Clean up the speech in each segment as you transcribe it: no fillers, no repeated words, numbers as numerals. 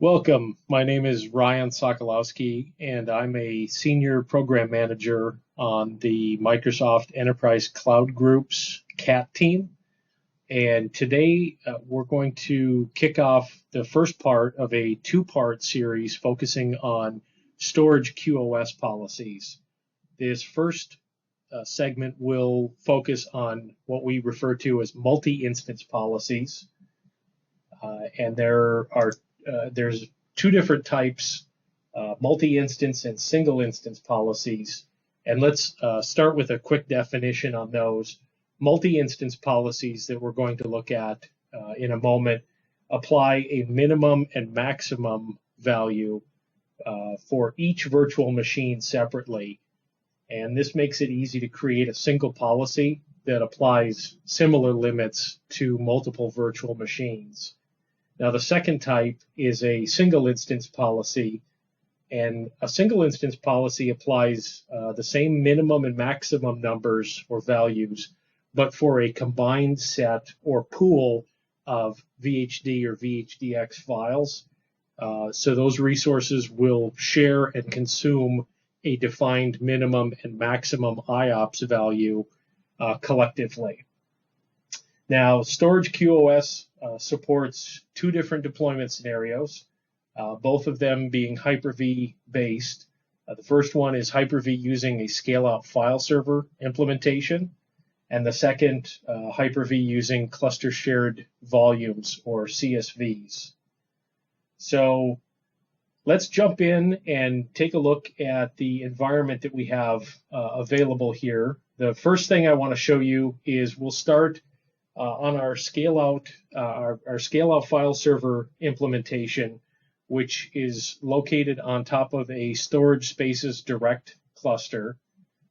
Welcome. My name is Ryan Sokolowski, and I'm a senior program manager on the Microsoft Enterprise Cloud Group's CAT team. And today we're going to kick off the first part of a two-part series focusing on storage QoS policies. This first segment will focus on what we refer to as multi-instance policies. And there's two different types, multi-instance and single-instance policies. And let's start with a quick definition on those. Multi-instance policies that we're going to look at in a moment apply a minimum and maximum value for each virtual machine separately. And this makes it easy to create a single policy that applies similar limits to multiple virtual machines. Now, the second type is a single instance policy, and a single instance policy applies the same minimum and maximum numbers or values, but for a combined set or pool of VHD or VHDX files. So those resources will share and consume a defined minimum and maximum IOPS value collectively. Now, Storage QoS supports two different deployment scenarios, both of them being Hyper-V based. The first one is Hyper-V using a scale-out file server implementation, and the second, Hyper-V using cluster shared volumes or CSVs. So let's jump in and take a look at the environment that we have available here. The first thing I want to show you is we'll start on our scale-out file server implementation, which is located on top of a Storage Spaces Direct cluster.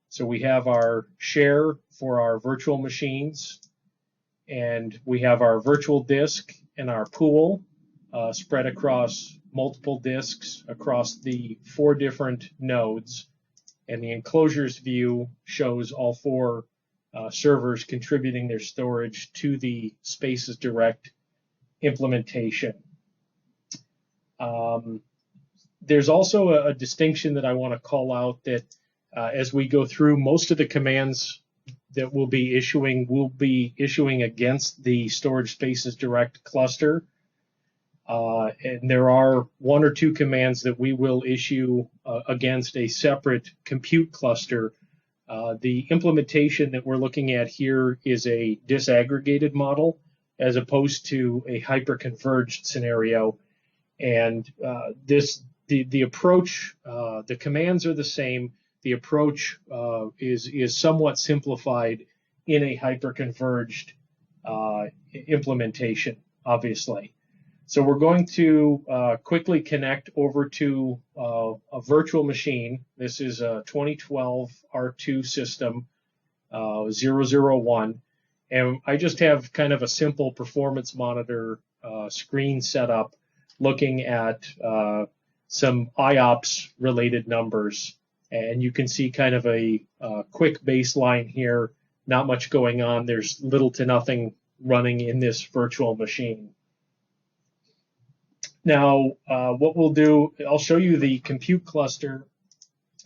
So we have our share for our virtual machines, and we have our virtual disk and our pool spread across multiple disks across the 4 different nodes. And the enclosures view shows all 4 servers contributing their storage to the Spaces Direct implementation. There's also a distinction that I want to call out that as we go through, most of the commands that we'll be issuing against the Storage Spaces Direct cluster. And there are 1 or 2 commands that we will issue against a separate compute cluster. The implementation that we're looking at here is a disaggregated model as opposed to a hyper-converged scenario. And the approach, the commands are the same. The approach is somewhat simplified in a hyper-converged implementation, obviously. So we're going to quickly connect over to a virtual machine. This is a 2012 R2 system 001. And I just have kind of a simple performance monitor screen set up looking at some IOPS related numbers. And you can see kind of a quick baseline here, not much going on. There's little to nothing running in this virtual machine. Now, what we'll do, I'll show you the compute cluster.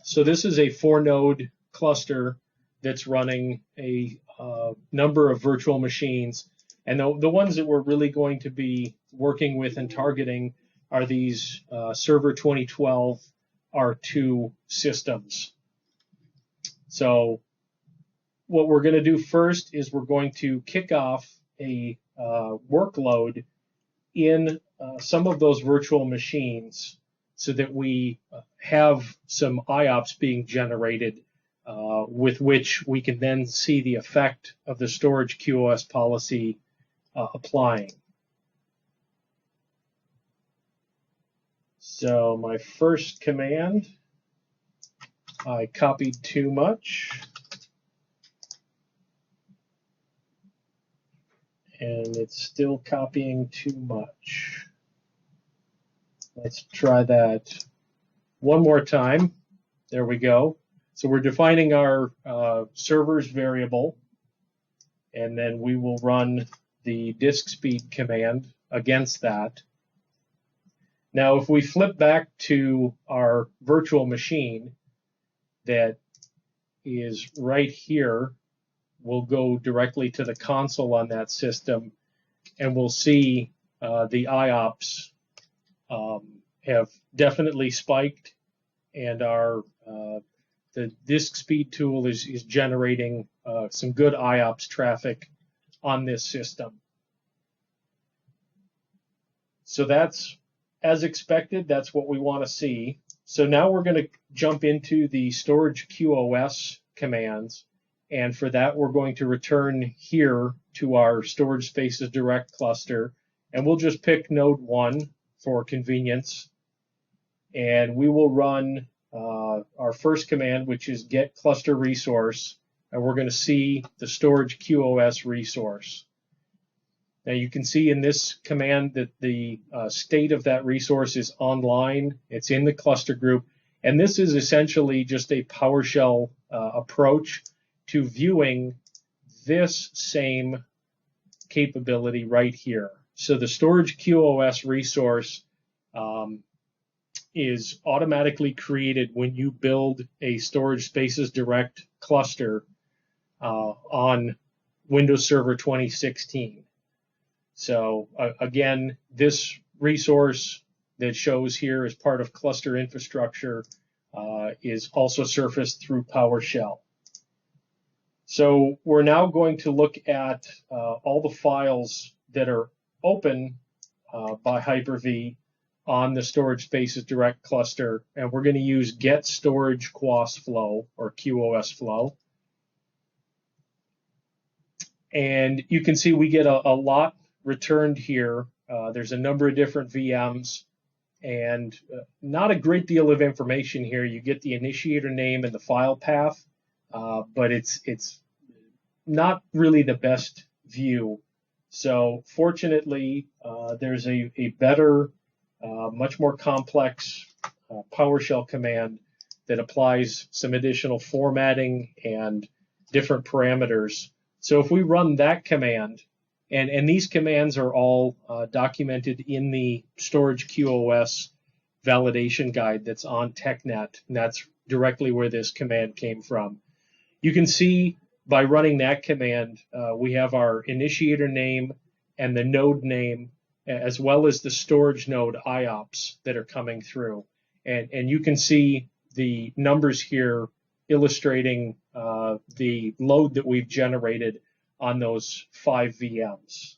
So this is a 4-node cluster that's running a number of virtual machines. And the ones that we're really going to be working with and targeting are these Server 2012 R2 systems. So what we're going to do first is we're going to kick off a workload in some of those virtual machines so that we have some IOPS being generated with which we can then see the effect of the Storage QoS policy applying. So my first command, I copied too much. And it's still copying too much. Let's try that one more time. There we go. So we're defining our servers variable, and then we will run the disk speed command against that. Now, if we flip back to our virtual machine that is right here, we'll go directly to the console on that system, and we'll see the IOPS have definitely spiked, and the disk speed tool is generating some good IOPS traffic on this system. So that's as expected. That's what we want to see. So now we're going to jump into the Storage QoS commands, and for that we're going to return here to our Storage Spaces Direct cluster, and we'll just pick node 1 for convenience, and we will run our first command, which is get cluster resource, and we're going to see the Storage QoS resource. Now you can see in this command that the state of that resource is online. It's in the cluster group, and this is essentially just a PowerShell approach to viewing this same capability right here. So the Storage QoS resource is automatically created when you build a Storage Spaces Direct cluster on Windows Server 2016. So again, this resource that shows here as part of cluster infrastructure is also surfaced through PowerShell. So we're now going to look at all the files that are open by Hyper-V on the Storage Spaces Direct cluster, and we're going to use get storage QoS flow or QoS flow. And you can see we get a lot returned here. There's a number of different VMs, and not a great deal of information here. You get the initiator name and the file path, but it's not really the best view. So fortunately, there's a better, much more complex PowerShell command that applies some additional formatting and different parameters. So if we run that command, and these commands are all documented in the Storage QoS validation guide that's on TechNet, and that's directly where this command came from. You can see by running that command, we have our initiator name and the node name, as well as the storage node IOPS that are coming through. And you can see the numbers here illustrating the load that we've generated on those 5 VMs.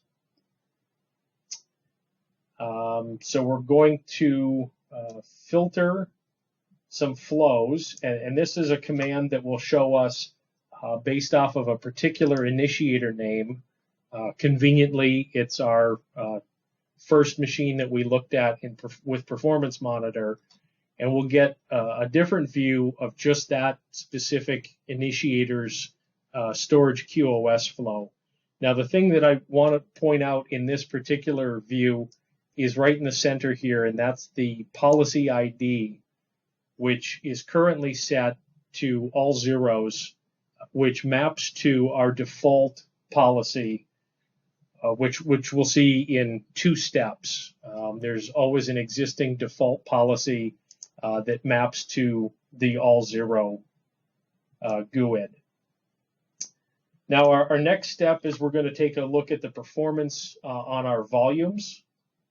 So we're going to filter some flows, and this is a command that will show us based off of a particular initiator name. Conveniently, it's our first machine that we looked at with Performance Monitor, and we'll get a different view of just that specific initiator's Storage QoS flow. Now, the thing that I want to point out in this particular view is right in the center here, and that's the policy ID, which is currently set to all zeros, which maps to our default policy, which we'll see in 2 steps. There's always an existing default policy that maps to the all zero GUID. Now, our next step is we're going to take a look at the performance on our volumes,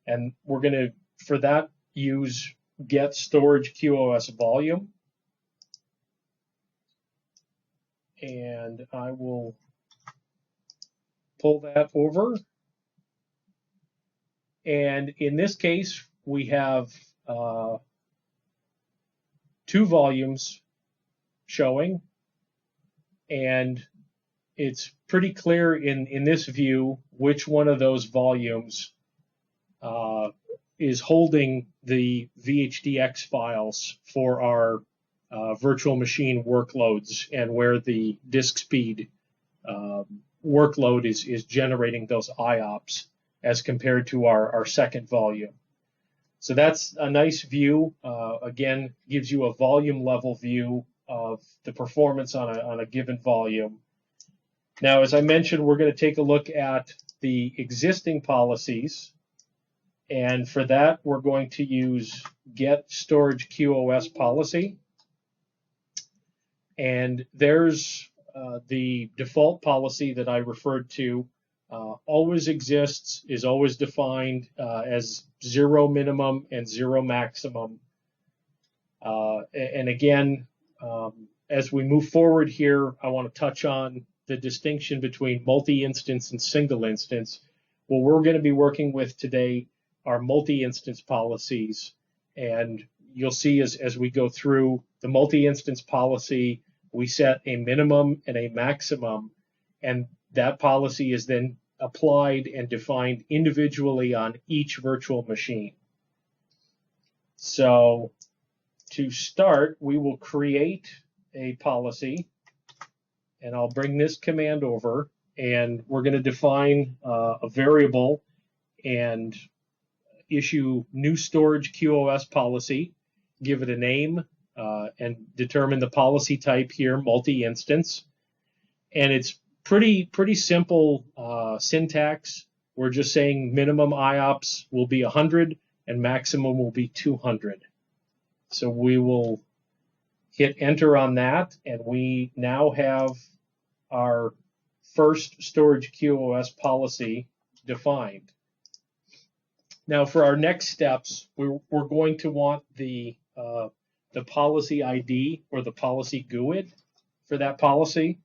and we're going to, for that, use get storage QoS volume. And I will pull that over. And in this case, we have 2 volumes showing, and it's pretty clear in this view which one of those volumes is holding the VHDX files for our virtual machine workloads, and where the disk speed workload is generating those IOPS as compared to our second volume. So that's a nice view. Again, gives you a volume level view of the performance on a given volume. Now, as I mentioned, we're going to take a look at the existing policies, And for that, we're going to use get storage QoS policy. And there's the default policy that I referred to. Always exists, is always defined as 0 minimum and 0 maximum. And again, as we move forward here, I want to touch on the distinction between multi-instance and single instance. What we're going to be working with today are multi-instance policies. And you'll see as we go through the multi-instance policy, we set a minimum and a maximum, and that policy is then applied and defined individually on each virtual machine. So to start, we will create a policy, and I'll bring this command over, and we're going to define a variable and issue new storage QoS policy, give it a name, and determine the policy type here, multi-instance. And it's pretty simple syntax. We're just saying minimum IOPS will be 100 and maximum will be 200. So we will hit enter on that, and we now have our first storage QoS policy defined. Now for our next steps, we're going to want the policy ID or the policy GUID for that policy.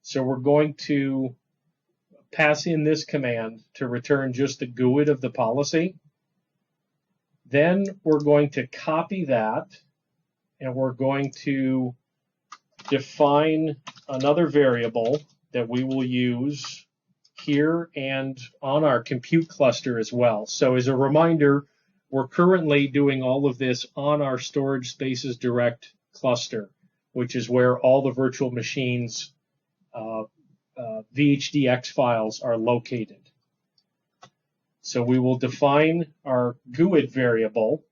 So we're going to pass in this command to return just the GUID of the policy. Then we're going to copy that, and we're going to define another variable that we will use here and on our compute cluster as well. So as a reminder, we're currently doing all of this on our Storage Spaces Direct cluster, which is where all the virtual machines VHDX files are located. So we will define our GUID variable.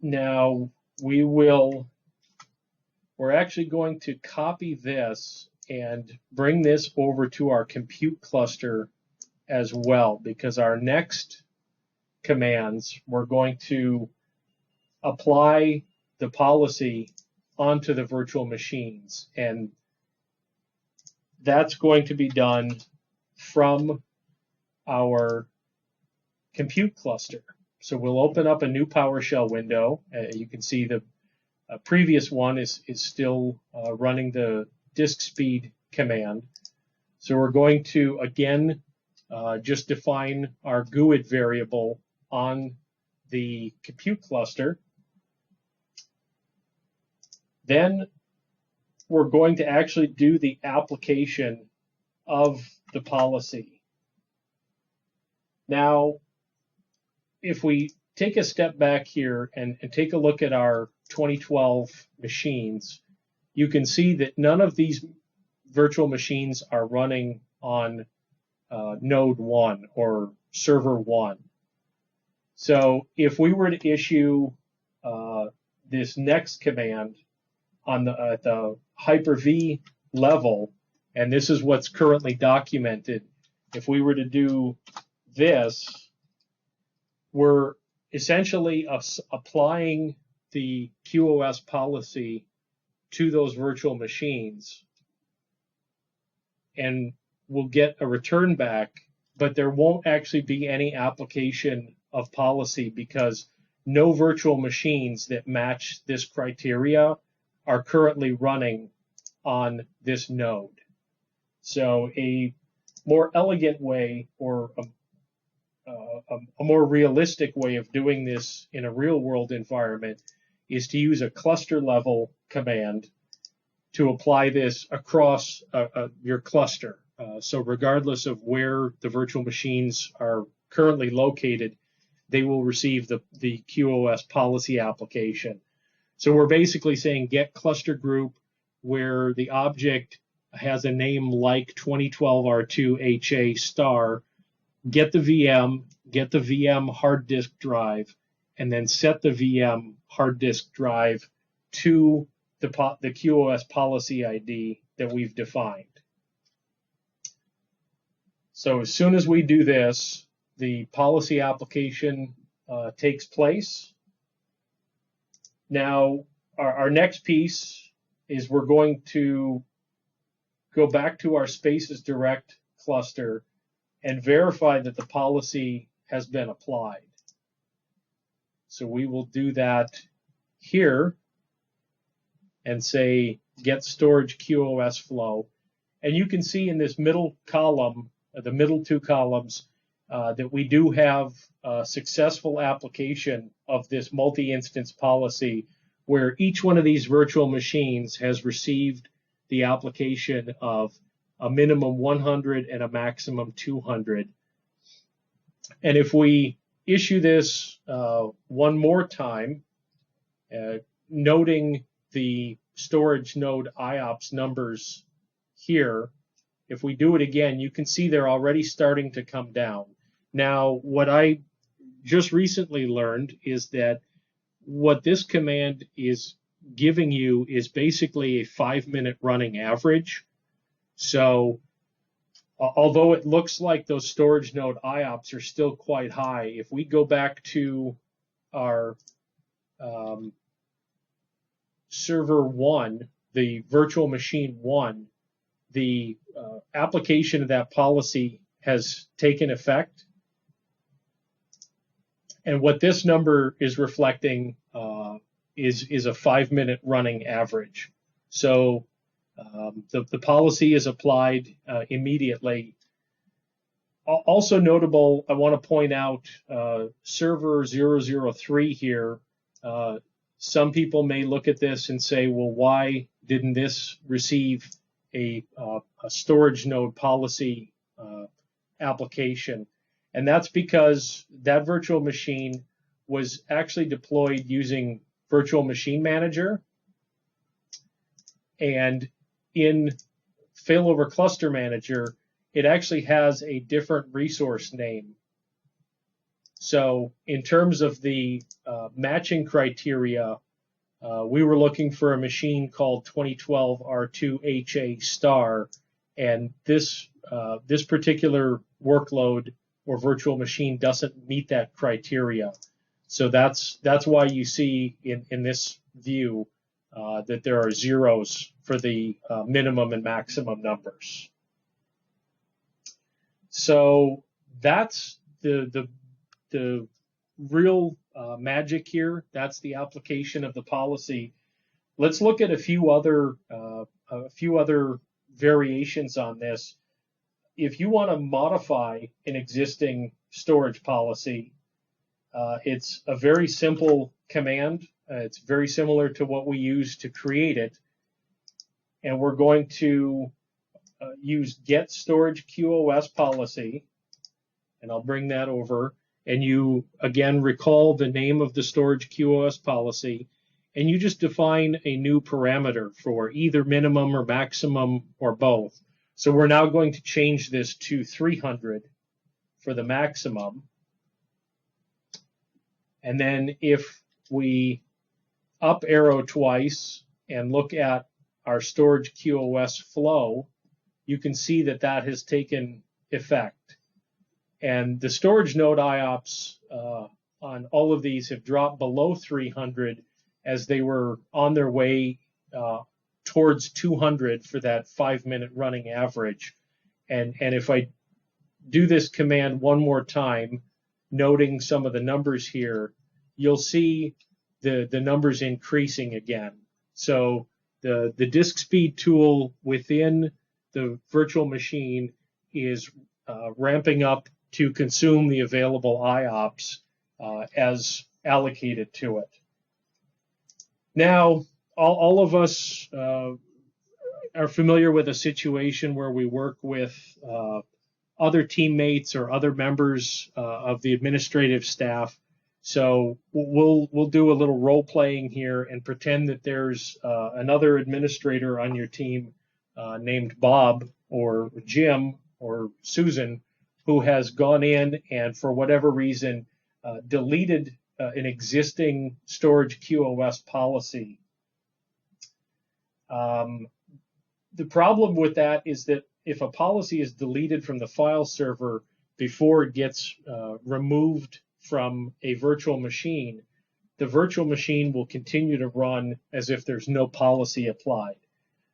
Now we're actually going to copy this and bring this over to our compute cluster as well, because our next commands, we're going to apply the policy onto the virtual machines, and that's going to be done from our compute cluster. So we'll open up a new PowerShell window. You can see the previous one is still running the disk speed command. So we're going to again just define our GUID variable on the compute cluster. Then we're going to actually do the application of the policy. Now, if we take a step back here and take a look at our 2012 machines, you can see that none of these virtual machines are running on node 1 or server 1. So if we were to issue this next command on at the Hyper-V level, and this is what's currently documented, if we were to do this, we're essentially applying the QoS policy to those virtual machines, and we'll get a return back, but there won't actually be any application of policy because no virtual machines that match this criteria are currently running on this node. So a more elegant way, or a more realistic way of doing this in a real-world environment is to use a cluster level command to apply this across your cluster. So regardless of where the virtual machines are currently located, they will receive the QoS policy application. So we're basically saying get cluster group where the object has a name like 2012 R2 HA star, get the VM hard disk drive, and then set the VM hard disk drive to the QoS policy ID that we've defined. So as soon as we do this, the policy application takes place. Now, our next piece is we're going to go back to our Spaces Direct cluster and verify that the policy has been applied. So we will do that here and say get storage QoS flow. And you can see in this middle column, the middle two columns, that we do have a successful application of this multi-instance policy where each one of these virtual machines has received the application of a minimum 100 and a maximum 200. And if we issue this one more time, noting the storage node IOPS numbers here, if we do it again, you can see they're already starting to come down. Now, what I just recently learned is that what this command is giving you is basically a 5-minute running average. So although it looks like those storage node IOPS are still quite high, if we go back to our server 1, the virtual machine 1, the application of that policy has taken effect. And what this number is reflecting is a 5-minute running average. So the policy is applied immediately. Also notable, I want to point out server 003 here. Some people may look at this and say, well, why didn't this receive a storage node policy application? And that's because that virtual machine was actually deployed using Virtual Machine Manager. And in Failover Cluster Manager, it actually has a different resource name. So in terms of the matching criteria, we were looking for a machine called 2012 R2HA star, and this particular workload or virtual machine doesn't meet that criteria. So that's why you see in this view that there are zeros for the minimum and maximum numbers. So that's the real magic here. That's the application of the policy. Let's look at a few other variations on this. If you want to modify an existing storage policy, it's a very simple command. It's very similar to what we use to create it. And we're going to use get storage QoS policy. And I'll bring that over. And you, again, recall the name of the storage QoS policy. And you just define a new parameter for either minimum or maximum or both. So we're now going to change this to 300 for the maximum. And then if we up arrow twice and look at our storage QoS flow, you can see that that has taken effect. And the storage node IOPS on all of these have dropped below 300 as they were on their way towards 200 for that 5-minute running average. And if I do this command one more time, noting some of the numbers here, you'll see the numbers increasing again. So the disk speed tool within the virtual machine is ramping up to consume the available IOPS as allocated to it. Now, all of us are familiar with a situation where we work with other teammates or other members of the administrative staff. So we'll do a little role playing here and pretend that there's another administrator on your team named Bob or Jim or Susan who has gone in and for whatever reason deleted an existing storage QoS policy. The problem with that is that if a policy is deleted from the file server before it gets removed from a virtual machine, the virtual machine will continue to run as if there's no policy applied.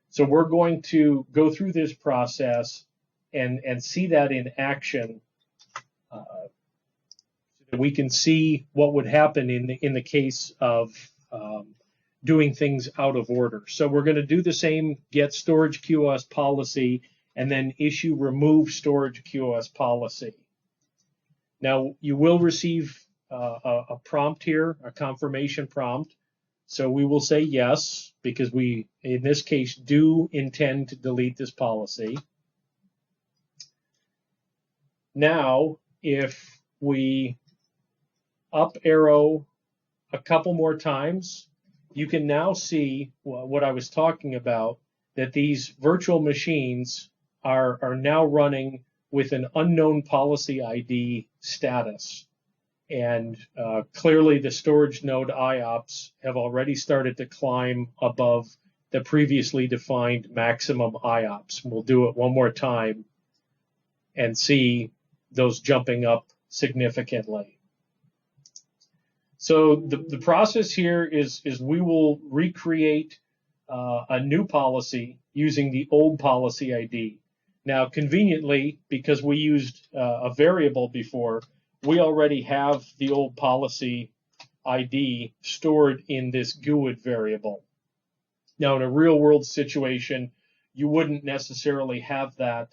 So we're going to go through this process and see that in action, so that we can see what would happen in the case of doing things out of order. So we're going to do the same get storage QoS policy and then issue remove storage QoS policy. Now you will receive a prompt here, a confirmation prompt. So we will say yes, because we, in this case, do intend to delete this policy. Now, if we up arrow a couple more times, you can now see what I was talking about, that these virtual machines are now running with an unknown policy ID status. And clearly the storage node IOPS have already started to climb above the previously defined maximum IOPS. We'll do it one more time and see those jumping up significantly. So the process here is we will recreate a new policy using the old policy ID. Now, conveniently, because we used a variable before, we already have the old policy ID stored in this GUID variable. Now, in a real-world situation, you wouldn't necessarily have that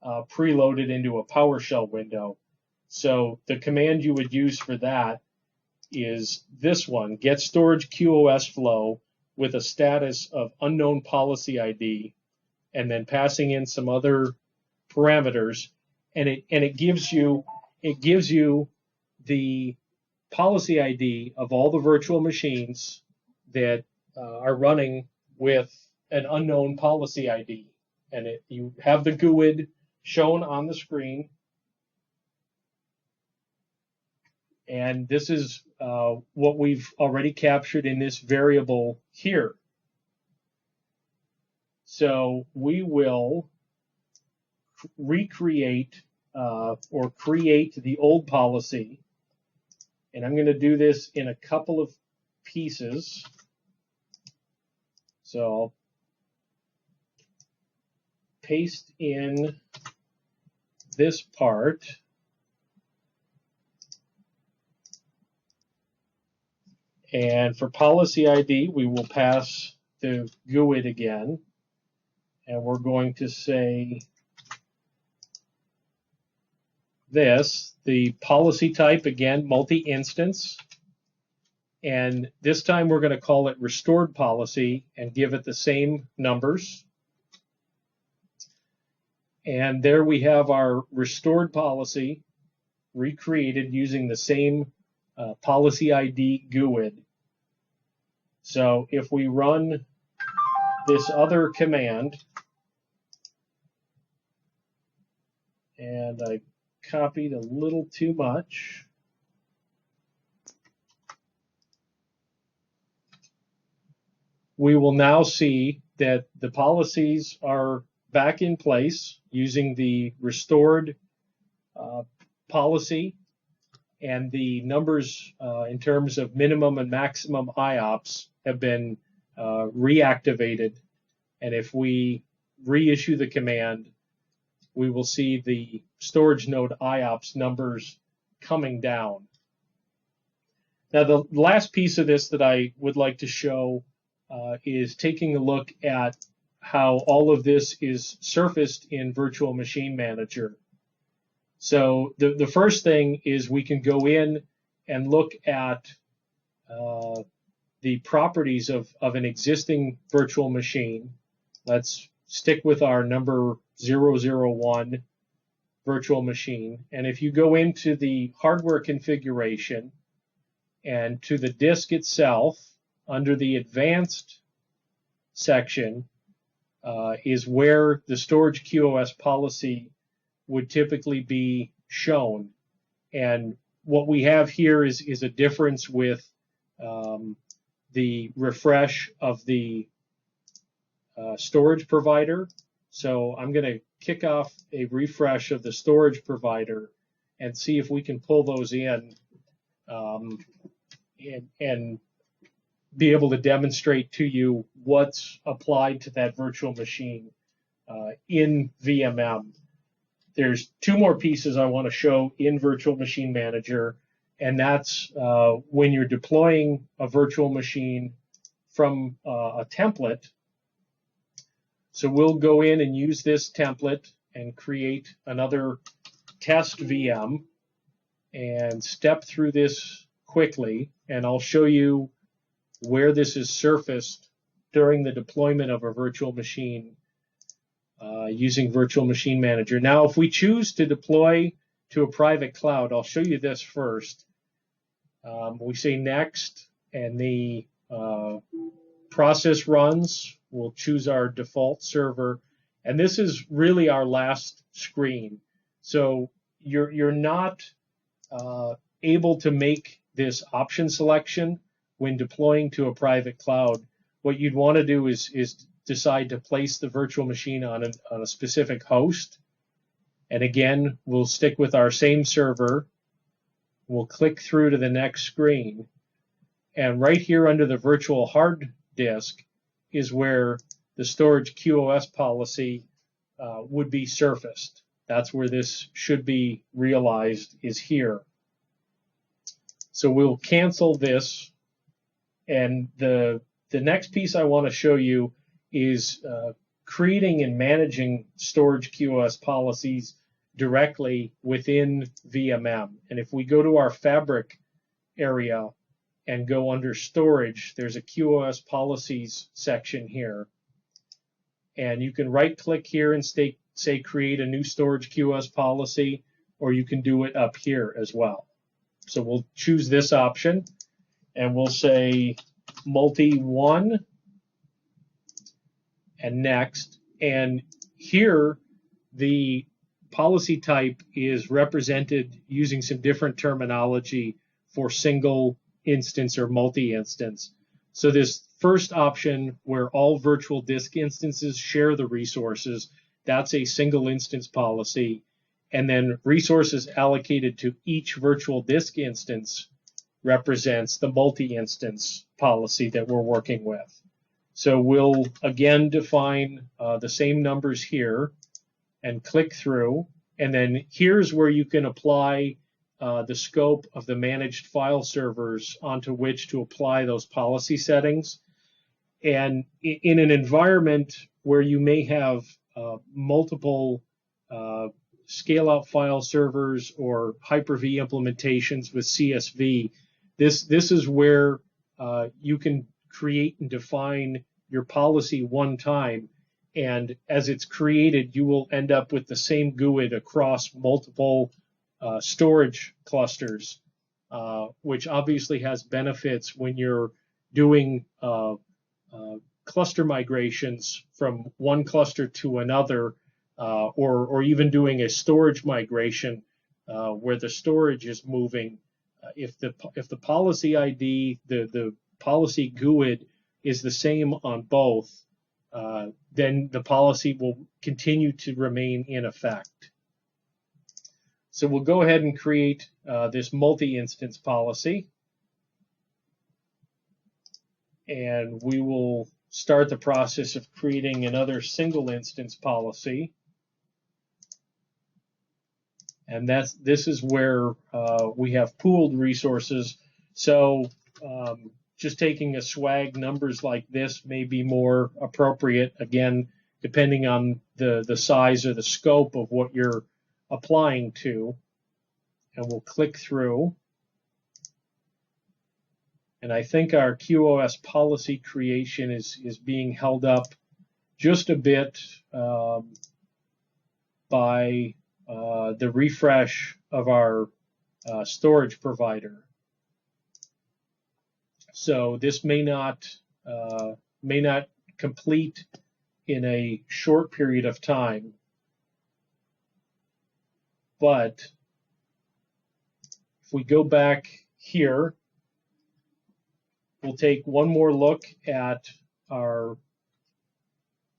preloaded into a PowerShell window. So the command you would use for that is this one, get storage QoS flow with a status of unknown policy ID, and then passing in some other parameters, and it gives you the policy ID of all the virtual machines that are running with an unknown policy ID. And you have the GUID shown on the screen. And this is what we've already captured in this variable here. So we will recreate or create the old policy. And I'm going to do this in a couple of pieces. So I'll paste in this part. And for policy ID, we will pass the GUID again. And we're going to say this, the policy type, again, multi-instance. And this time we're going to call it restored policy and give it the same numbers. And there we have our restored policy recreated using the same policy ID GUID. So if we run this other command, and I copied a little too much. We will now see that the policies are back in place using the restored policy, and the numbers in terms of minimum and maximum IOPS have been reactivated. And if we reissue the command, we will see the storage node IOPS numbers coming down. Now, the last piece of this that I would like to show is taking a look at how all of this is surfaced in Virtual Machine Manager. So the first thing is we can go in and look at the properties of an existing virtual machine. Let's stick with our number 001 virtual machine. And if you go into the hardware configuration and to the disk itself, under the advanced section is where the storage QoS policy would typically be shown. And what we have here is a difference with the refresh of the storage provider. So I'm going to kick off a refresh of the storage provider and see if we can pull those in and be able to demonstrate to you what's applied to that virtual machine in VMM. There's two more pieces I want to show in Virtual Machine Manager, and that's when you're deploying a virtual machine from a template. So we'll go in and use this template and create another test VM and step through this quickly, and I'll show you where this is surfaced during the deployment of a virtual machine using Virtual Machine Manager. Now, if we choose to deploy to a private cloud, I'll show you this first. We say next, and the process runs. We'll choose our default server, and this is really our last screen. So you're not able to make this option selection when deploying to a private cloud. What you'd want to do is decide to place the virtual machine on a specific host. And again, we'll stick with our same server. We'll click through to the next screen. And right here under the virtual hard disk is where the Storage QoS policy would be surfaced. That's where this should be realized, is here. So we'll cancel this. And the next piece I want to show you is creating and managing Storage QoS policies directly within VMM. And if we go to our Fabric area and go under Storage, there's a QoS Policies section here. And you can right-click here and say create a new Storage QoS policy, or you can do it up here as well. So we'll choose this option, and we'll say multi-1 and next. And here the policy type is represented using some different terminology for single instance or multi-instance. So this first option, where all virtual disk instances share the resources, that's a single instance policy. And then resources allocated to each virtual disk instance represents the multi-instance policy that we're working with. So we'll again define the same numbers here and click through. And then here's where you can apply the scope of the managed file servers onto which to apply those policy settings. And in an environment where you may have multiple scale-out file servers or Hyper-V implementations with CSV, this is where you can create and define your policy one time, and as it's created, you will end up with the same GUID across multiple storage clusters, which obviously has benefits when you're doing cluster migrations from one cluster to another, or even doing a storage migration where the storage is moving. If the policy ID, the policy GUID is the same on both, then the policy will continue to remain in effect. So we'll go ahead and create this multi-instance policy, and we will start the process of creating another single instance policy. And this is where we have pooled resources. So just taking a swag numbers like this may be more appropriate, again, depending on the size or the scope of what you're applying to. And we'll click through. And I think our QoS policy creation is being held up just a bit by the refresh of our storage provider. So this may not complete in a short period of time, but if we go back here, we'll take one more look at our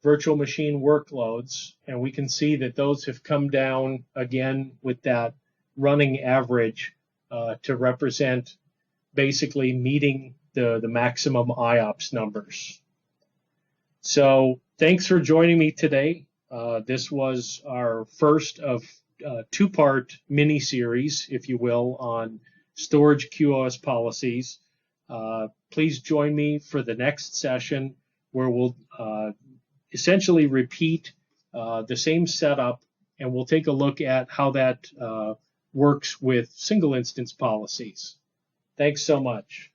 virtual machine workloads, and we can see that those have come down again with that running average to represent basically meeting the maximum IOPS numbers. So thanks for joining me today. This was our first of two-part mini-series, if you will, on storage QoS policies. Please join me for the next session where we'll essentially repeat the same setup, and we'll take a look at how that works with single instance policies. Thanks so much.